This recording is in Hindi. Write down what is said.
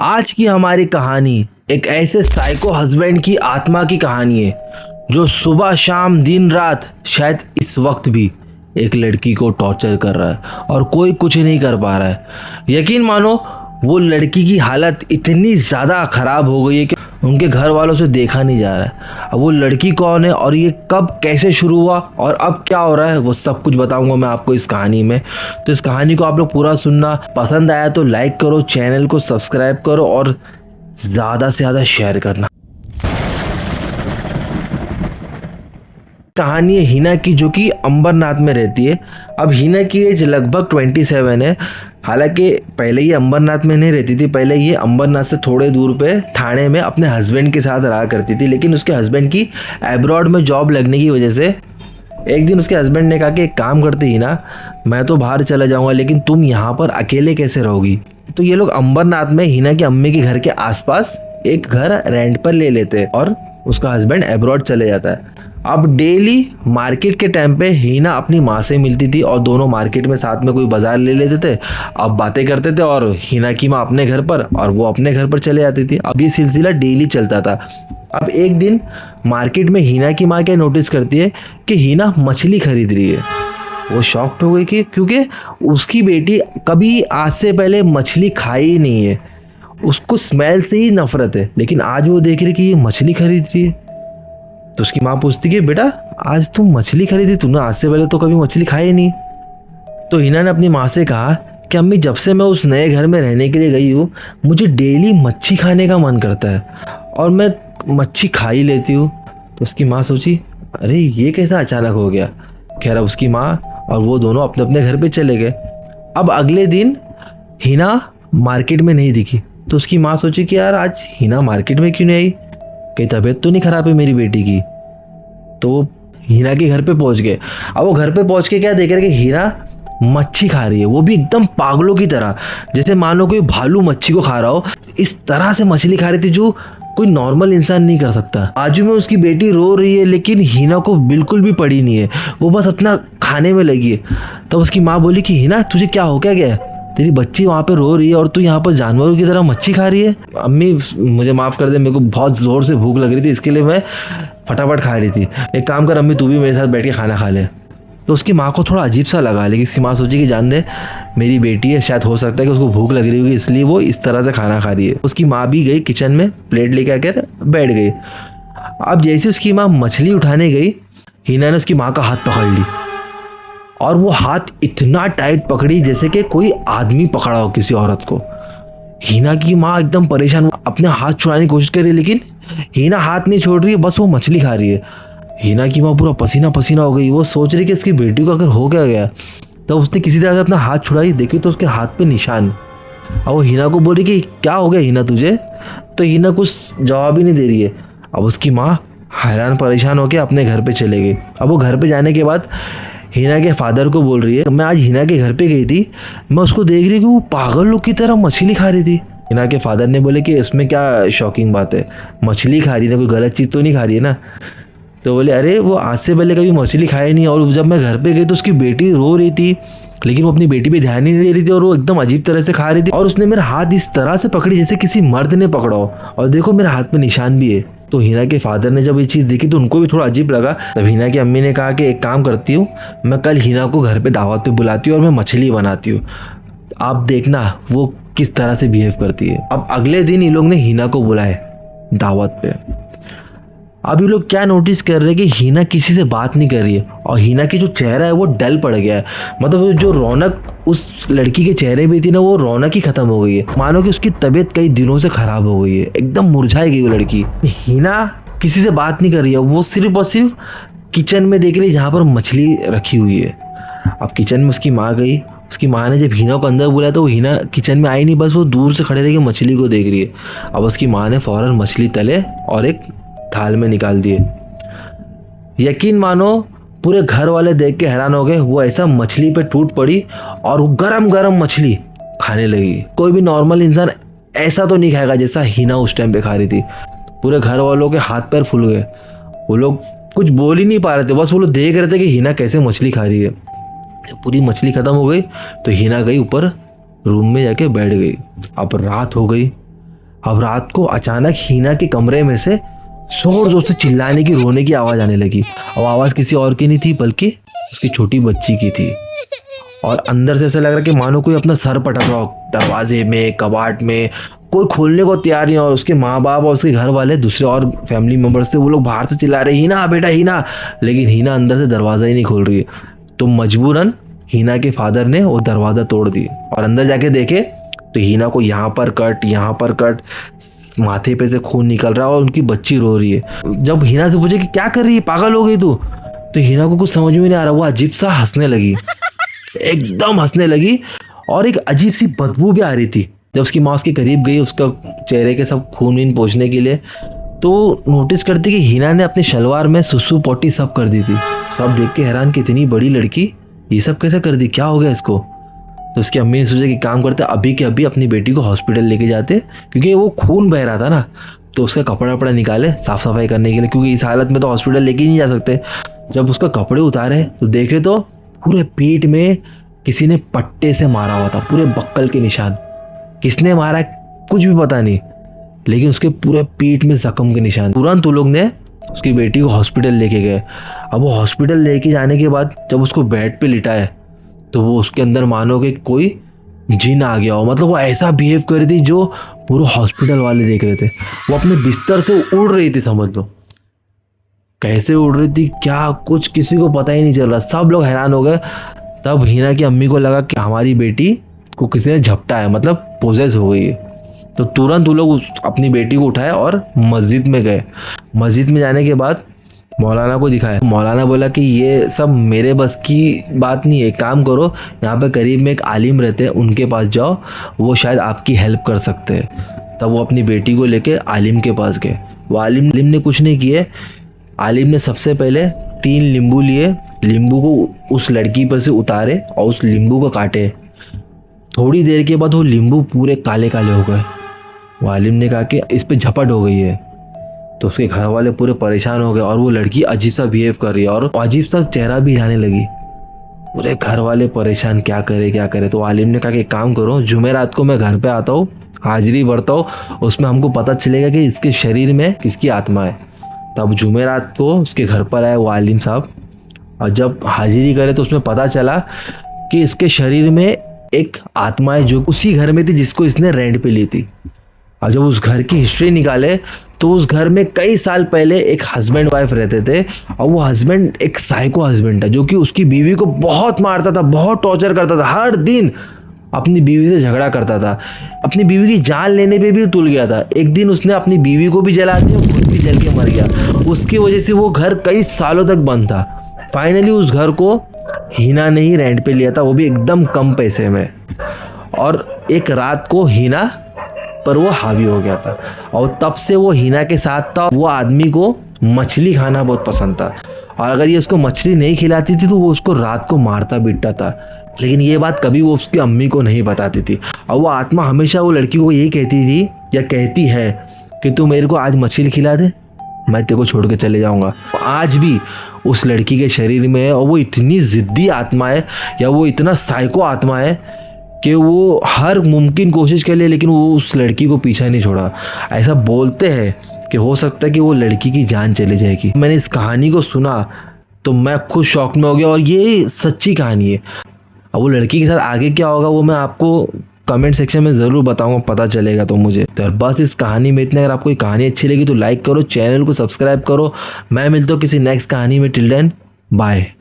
आज की हमारी कहानी एक ऐसे साइको हस्बैंड की आत्मा की कहानी है जो सुबह शाम दिन रात शायद इस वक्त भी एक लड़की को टॉर्चर कर रहा है और कोई कुछ नहीं कर पा रहा है। यकीन मानो वो लड़की की हालत इतनी ज़्यादा ख़राब हो गई है कि उनके घर वालों से देखा नहीं जा रहा है। अब वो लड़की कौन है और ये कब कैसे शुरू हुआ और अब क्या हो रहा है वो सब कुछ बताऊंगा मैं आपको इस कहानी में। तो इस कहानी को आप लोग पूरा सुनना, पसंद आया तो लाइक करो, चैनल को सब्सक्राइब करो और ज़्यादा से ज़्यादा शेयर करना। कहानी है हिना की जो कि अंबरनाथ में रहती है। अब हिना की एज लगभग 27 है। हालांकि पहले ये अंबरनाथ में नहीं रहती थी, पहले ये अंबरनाथ से थोड़े दूर पे थाने में अपने हस्बैंड के साथ रहा करती थी। लेकिन उसके हस्बैंड की अब्रॉड में जॉब लगने की वजह से एक दिन उसके हस्बैंड ने कहा कि एक काम करते हिना, मैं तो बाहर चला जाऊँगा लेकिन तुम यहाँ पर अकेले कैसे रहोगी। तो ये लोग अंबरनाथ में हिना की अम्मी के घर के आसपास एक घर रेंट पर ले लेते और उसका हस्बैंड अब्रॉड चले जाता है। अब डेली मार्केट के टाइम पे हिना अपनी माँ से मिलती थी और दोनों मार्केट में साथ में कोई बाजार ले लेते थे। अब बातें करते थे और हिना की माँ अपने घर पर और वो अपने घर पर चले जाती थी। अब ये सिलसिला डेली चलता था। अब एक दिन मार्केट में हिना की माँ क्या नोटिस करती है कि हिना मछली खरीद रही है। वो शॉक्ड हो गई कि क्योंकि उसकी बेटी कभी आज से पहले मछली खाई ही नहीं है, उसको स्मेल से ही नफरत है, लेकिन आज वो देख रही कि ये मछली खरीद रही है। तो उसकी माँ पूछती कि बेटा आज तुम मछली खरीदी, तुमने आज से पहले तो कभी मछली खाई नहीं। तो हिना ने अपनी माँ से कहा कि अम्मी जब से मैं उस नए घर में रहने के लिए गई हूँ मुझे डेली मच्छी खाने का मन करता है और मैं मच्छी खा ही लेती हूँ। तो उसकी माँ सोची अरे ये कैसा अचानक हो गया। खैर अब उसकी माँ और वो दोनों अपने अपने घर पे चले गए। अब अगले दिन हिना मार्केट में नहीं दिखी। तो उसकी माँ सोची कि यार आज हिना मार्केट में क्यों नहीं आई, कहीं तबीयत तो नहीं खराब है मेरी बेटी की। तो वो हिना के घर पे पहुंच गए। अब वो घर पे पहुंच के क्या देख रहे कि हिना मच्छी खा रही है, वो भी एकदम पागलों की तरह, जैसे मानो कोई भालू मच्छी को खा रहा हो। इस तरह से मछली खा रही थी जो कोई नॉर्मल इंसान नहीं कर सकता। बाजू में उसकी बेटी रो रही है लेकिन हिना को बिल्कुल भी पड़ी नहीं है, वो बस अपना खाने में लगी है। तब उसकी माँ बोली कि हिना तुझे क्या हो क्या गया, तेरी बच्ची वहाँ पे रो रही है और तू यहाँ पर जानवरों की तरह मच्छी खा रही है। अम्मी मुझे माफ़ कर दे, मेरे को बहुत ज़ोर से भूख लग रही थी, इसके लिए मैं फटाफट खा रही थी। एक काम कर अम्मी, तू भी मेरे साथ बैठ के खाना खा ले। तो उसकी माँ को थोड़ा अजीब सा लगा, लेकिन उसकी माँ सोची कि जान दे मेरी बेटी है, शायद हो सकता है कि उसको भूख लग रही होगी इसलिए वो इस तरह से खाना खा रही है। उसकी माँ भी गई किचन में, प्लेट लेके आकर बैठ गई। अब जैसे उसकी माँ मछली उठाने गई, हिना ने उसकी माँ का हाथ पकड़ ली और वो हाथ इतना टाइट पकड़ी जैसे कि कोई आदमी पकड़ा हो किसी औरत को। हिना की माँ एकदम परेशान, अपने हाथ छुड़ाने की कोशिश कर रही है लेकिन हिना हाथ नहीं छोड़ रही है, बस वो मछली खा रही है। हिना की माँ पूरा पसीना पसीना हो गई, वो सोच रही कि इसकी बेटी को अगर हो क्या गया। तो उसने किसी तरह से अपना हाथ छुड़ाई, देखी तो उसके हाथ पे निशान। अब वो हिना को बोल रही कि क्या हो गया हिना तुझे। तो हिना कुछ जवाब ही नहीं दे रही है। अब उसकी माँ हैरान परेशान होकर अपने घर पे चले गई। अब वो घर पे जाने के बाद हिना के फादर को बोल रही है मैं आज हिना के घर पे गई थी, मैं उसको देख रही कि वो पागल लोग की तरह मछली खा रही थी। हिना के फादर ने बोले कि इसमें क्या शॉकिंग बात है, मछली खा रही है ना, कोई गलत चीज़ तो नहीं खा रही है ना। तो बोले अरे वो आज से पहले कभी मछली खाई नहीं और जब मैं घर पे गई तो उसकी बेटी रो रही थी लेकिन वो अपनी बेटी पे ध्यान नहीं दे रही थी और वो एकदम अजीब तरह से खा रही थी और उसने मेरा हाथ इस तरह से पकड़ी जैसे किसी मर्द ने पकड़ा हो और देखो मेरे हाथ पे निशान भी है। तो हिना के फादर ने जब ये चीज़ देखी तो उनको भी थोड़ा अजीब लगा। तब हिना की अम्मी ने कहा कि एक काम करती हूँ, मैं कल हिना को घर पे दावत पे बुलाती हूँ और मैं मछली बनाती हूँ, आप देखना वो किस तरह से बिहेव करती है। अब अगले दिन इन लोग ने हिना को बुलाए दावत पे। अब ये लोग क्या नोटिस कर रहे हैं कि हिना किसी से बात नहीं कर रही है और हिना की जो चेहरा है वो डल पड़ गया है। मतलब जो रौनक उस लड़की के चेहरे में थी ना, वो रौनक ही खत्म हो गई है, मानो कि उसकी तबीयत कई दिनों से खराब हो गई है, एकदम मुरझाई गई वो लड़की। हिना किसी से बात नहीं कर रही है, वो सिर्फ और सिर्फ किचन में देख रही है जहाँ पर मछली रखी हुई है। अब किचन में उसकी माँ गई, उसकी माँ ने जब हिना को अंदर बुलाया तो वो हिना किचन में आई नहीं, बस वो दूर से खड़े रह के मछली को देख रही है। अब उसकी माँ ने फौरन मछली तले और एक थाल में निकाल दिए। यकीन मानो पूरे घर वाले देख के हैरान हो गए, वो ऐसा मछली पे टूट पड़ी और वो गरम गरम मछली खाने लगी। कोई भी नॉर्मल इंसान ऐसा तो नहीं खाएगा जैसा हिना उस टाइम पे खा रही थी। पूरे घर वालों के हाथ पैर फूल गए, वो लोग कुछ बोल ही नहीं पा रहे थे, बस वो लोग देख रहे थे कि हिना कैसे मछली खा रही है। जब पूरी मछली खत्म हो गई तो हिना गई ऊपर रूम में जाके बैठ गई। अब रात हो गई, अब रात को अचानक हीना के कमरे में से जोर जोर से चिल्लाने की, रोने की आवाज़ आने लगी। अब आवाज़ किसी और की नहीं थी बल्कि उसकी छोटी बच्ची की थी। और अंदर से ऐसा लग रहा कि मानो कोई अपना सर पटक रहा हो दरवाजे में, कबाट में, कोई खोलने को तैयार नहीं। और उसके माँ बाप और उसके घर वाले, दूसरे और फैमिली मेम्बर्स थे, वो लोग बाहर से चिल्ला रहे हीना बेटा हीना, लेकिन हीना अंदर से दरवाज़ा ही नहीं खोल रही है। तो मजबूरन हीना के फादर ने वो दरवाज़ा तोड़ दिया और अंदर जाके देखे तो हीना को यहाँ पर कट, यहाँ पर कट, माथे पे से खून निकल रहा है और उनकी बच्ची रो रही है। जब हीना से पूछे कि क्या कर रही है, पागल हो गई तू, तो हीना को कुछ समझ में नहीं आ रहा। वो अजीब सा हंसने लगी, एकदम हंसने लगी और एक अजीब सी बदबू भी आ रही थी। जब उसकी माँ उसके करीब गई उसका चेहरे के सब खून वीन पोंछने के लिए, तो नोटिस करती कि हीना ने अपने शलवार में सुसु पोटी सब कर दी थी। सब देख के हैरान कि इतनी बड़ी लड़की ये सब कैसे कर दी, क्या हो गया इसको। तो उसकी अम्मी ने सोचा कि काम करते अभी के अभी अपनी बेटी को हॉस्पिटल लेके जाते, क्योंकि वो खून बह रहा था ना। तो उसका कपड़ा वपड़ा निकाले साफ सफाई करने के लिए, क्योंकि इस हालत में तो हॉस्पिटल लेके ही नहीं जा सकते। जब उसका कपड़े उतारे तो देखे तो पूरे पीठ में किसी ने पट्टे से मारा हुआ था, पूरे बक्कल के निशान। किसने मारा कुछ भी पता नहीं, लेकिन उसके पूरे पीठ में जख्म के निशान। तुरंत वो लोग ने उसकी बेटी को हॉस्पिटल लेके गए। अब वो हॉस्पिटल लेके जाने के बाद जब उसको बेड पे लिटाए तो वो उसके अंदर मानो कि कोई जिन आ गया हो। मतलब वो ऐसा बिहेव कर रही थी जो पूरे हॉस्पिटल वाले देख रहे थे। वो अपने बिस्तर से उड़ रही थी, समझ लो कैसे उड़ रही थी, क्या कुछ किसी को पता ही नहीं चल रहा। सब लोग हैरान हो गए। तब हीना की अम्मी को लगा कि हमारी बेटी को किसी ने झपटा है, मतलब पोजेस हो गई है। तो तुरंत वो लोग अपनी बेटी को उठाए और मस्जिद में गए। मस्जिद में जाने के बाद मौलाना को दिखाया। मौलाना बोला कि ये सब मेरे बस की बात नहीं है, एक काम करो, यहाँ पे करीब में एक आलिम रहते हैं, उनके पास जाओ, वो शायद आपकी हेल्प कर सकते हैं। तब वो अपनी बेटी को लेके आलिम के पास गए। वो आलिम ने कुछ नहीं किए। आलिम ने सबसे पहले 3 नींबू लिए, नींबू को उस लड़की पर से उतारे और उस नींबू को काटे। थोड़ी देर के बाद वो नींबू पूरे काले काले हो गए। वो आलिम ने कहा कि इस पे झपट हो गई है। तो उसके घर वाले पूरे परेशान हो गए और वो लड़की अजीब सा बिहेव कर रही है और अजीब सा चेहरा भी हिलाने लगी। पूरे घर वाले परेशान, क्या करे क्या करे। तो आलिम ने कहा कि एक काम करो, जुमेरात को मैं घर पे आता हूँ, हाजिरी भरता हूँ, उसमें हमको पता चलेगा कि इसके शरीर में किसकी आत्मा है। तब जुमेरात को उसके घर पर आए वो आलिम साहब, और जब हाजिरी करे तो उसमें पता चला कि इसके शरीर में एक आत्मा है जो उसी घर में थी जिसको इसने रेंट पे ली थी। और जब उस घर की हिस्ट्री निकाले तो उस घर में कई साल पहले एक हस्बैंड वाइफ रहते थे और वो हस्बैंड एक साइको हस्बैंड था जो कि उसकी बीवी को बहुत मारता था, बहुत टॉर्चर करता था, हर दिन अपनी बीवी से झगड़ा करता था। अपनी बीवी की जान लेने पे भी तुल गया था। एक दिन उसने अपनी बीवी को भी जला दिया, खुद भी जल के मर गया। उसकी वजह से वो घर कई सालों तक बंद था। फाइनली उस घर को हीना ने ही रेंट पे लिया था, वो भी एकदम कम पैसे में। और एक रात को हीना पर वो हावी हो गया था और तब से वो हीना के साथ था। वो आदमी को मछली खाना बहुत पसंद था और अगर ये उसको मछली नहीं खिलाती थी तो वो उसको रात को मारता पीटता था। लेकिन ये बात कभी वो उसकी अम्मी को नहीं बताती थी। और वो आत्मा हमेशा वो लड़की को यही कहती थी या कहती है कि तू मेरे को आज मछली खिला दे, मैं तेरे को छोड़ के चले जाऊंगा। आज भी उस लड़की के शरीर में है और वो इतनी ज़िद्दी आत्मा है या वो इतना साइको आत्मा है कि वो हर मुमकिन कोशिश कर ले लेकिन वो उस लड़की को पीछा नहीं छोड़ा। ऐसा बोलते हैं कि हो सकता है कि वो लड़की की जान चली जाएगी। मैंने इस कहानी को सुना तो मैं खुद शॉक में हो गया और ये सच्ची कहानी है। अब वो लड़की के साथ आगे क्या होगा वो मैं आपको कमेंट सेक्शन में ज़रूर बताऊंगा, पता चलेगा तो मुझे। तो बस इस कहानी में इतना। अगर आपको ये कहानी अच्छी लगी तो लाइक करो, चैनल को सब्सक्राइब करो। मैं मिलता हूँ किसी नेक्स्ट कहानी में। Till then bye.